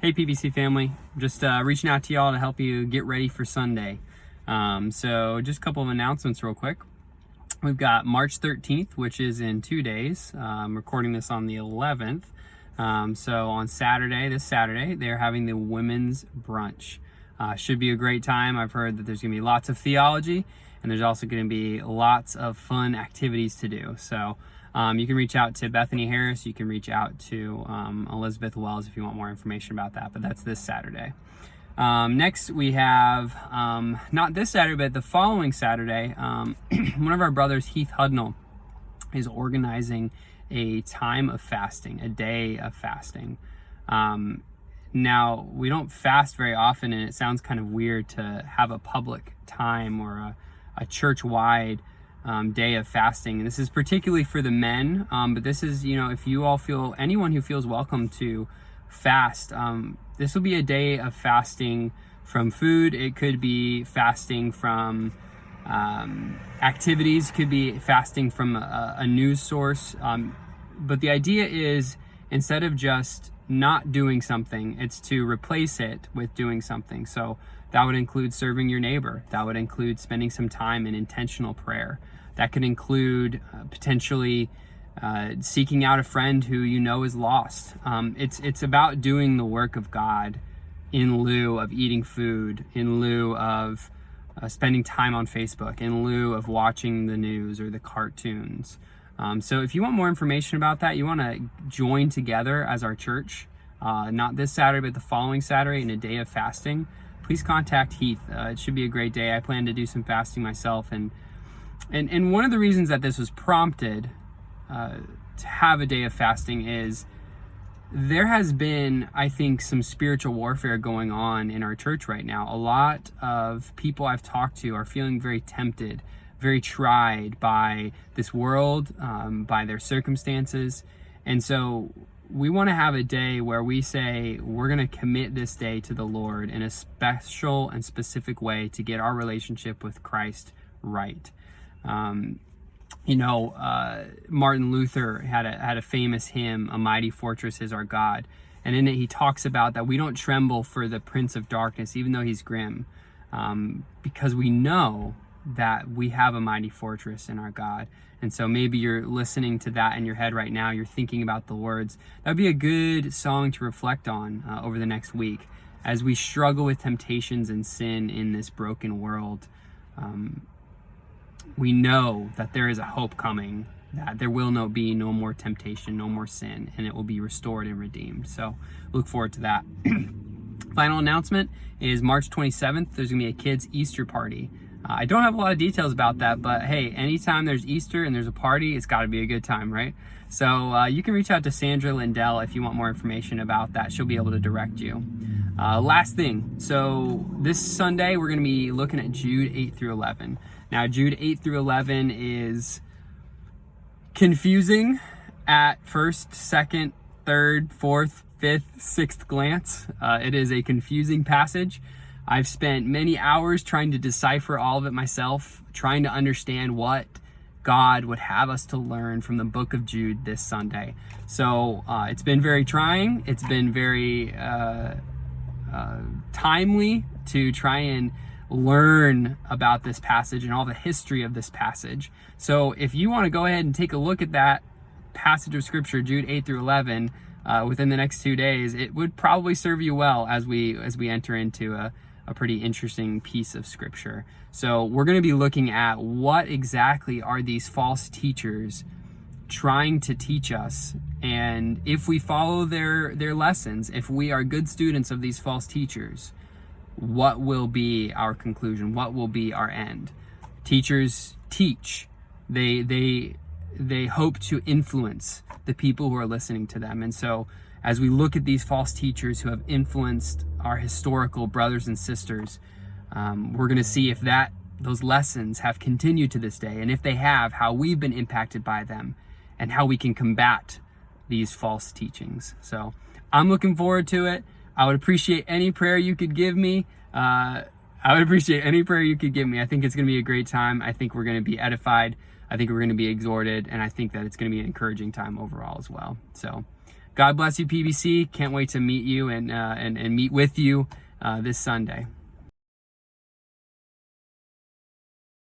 Hey PBC family, just reaching out to y'all to help you get ready for Sunday. So just a couple of announcements real quick. We've got March 13th, which is in 2 days. I'm recording this on the 11th. So on Saturday, this Saturday, they're having the women's brunch. Should be a great time. I've heard that there's gonna be lots of theology and there's also gonna be lots of fun activities to do. So you can reach out to Bethany Harris. You can reach out to Elizabeth Wells if you want more information about that, but that's this Saturday. Next we have, not this Saturday, but the following Saturday, one of our brothers, Heath Hudnall, is organizing a time of fasting, a day of fasting. Now, we don't fast very often, and it sounds kind of weird to have a public time or a church-wide day of fasting. And this is particularly for the men, but this is, if you all feel, anyone who feels welcome to fast, this will be a day of fasting from food. It could be fasting from activities, could be fasting from a news source. But the idea is, instead of just not doing something, it's to replace it with doing something. So that would include serving your neighbor. That would include spending some time in intentional prayer. That could include potentially seeking out a friend who you know is lost. It's about doing the work of God in lieu of eating food, in lieu of spending time on Facebook, in lieu of watching the news or the cartoons. So if you want more information about that, you want to join together as our church, not this Saturday, but the following Saturday in a day of fasting, please contact Heath. It should be a great day. I plan to do some fasting myself. And one of the reasons that this was prompted to have a day of fasting is there has been, I think, some spiritual warfare going on in our church right now. A lot of people I've talked to are feeling very tempted, very tried by this world, by their circumstances. And so we want to have a day where we say we're going to commit this day to the Lord in a special and specific way to get our relationship with Christ right. Martin Luther had a famous hymn, "A Mighty Fortress is Our God." And in it, he talks about that we don't tremble for the Prince of Darkness, even though he's grim, because we know that we have a mighty fortress in our God. And so maybe you're listening to that in your head right now. You're thinking about the words. That'd be a good song to reflect on over the next week as we struggle with temptations and sin in this broken world. We know that there is a hope coming, that there will be no more temptation, no more sin, and it will be restored and redeemed. So look forward to that. Final announcement is March 27th. There's going to be a kids' Easter party. I don't have a lot of details about that, but hey, anytime there's Easter and there's a party, it's got to be a good time, right? So you can reach out to Sandra Lindell if you want more information about that. She'll be able to direct you. Last thing, so this Sunday we're going to be looking at Jude 8 through 11. Now, Jude 8 through 11 is confusing at first, second, third, fourth, fifth, sixth glance. It is a confusing passage. I've spent many hours trying to decipher all of it myself, trying to understand what God would have us to learn from the book of Jude this Sunday. So it's been very trying. It's been very timely to try and learn about this passage and all the history of this passage. So if you want to go ahead and take a look at that passage of scripture, Jude 8 through 11, within the next 2 days, it would probably serve you well as we enter into a pretty interesting piece of scripture. So we're going to be looking at what exactly are these false teachers trying to teach us, and if we follow their lessons, if we are good students of these false teachers, what will be our conclusion? What will be our end? Teachers teach. They hope to influence the people who are listening to them. And so as we look at these false teachers who have influenced our historical brothers and sisters, we're going to see if those lessons have continued to this day, and if they have, how we've been impacted by them and how we can combat these false teachings. So I'm looking forward to it. I would appreciate any prayer you could give me. I think it's going to be a great time. I think we're going to be edified. I think we're going to be exhorted, and I think that it's going to be an encouraging time overall as well. So God bless you, PBC. Can't wait to meet you and meet with you this Sunday.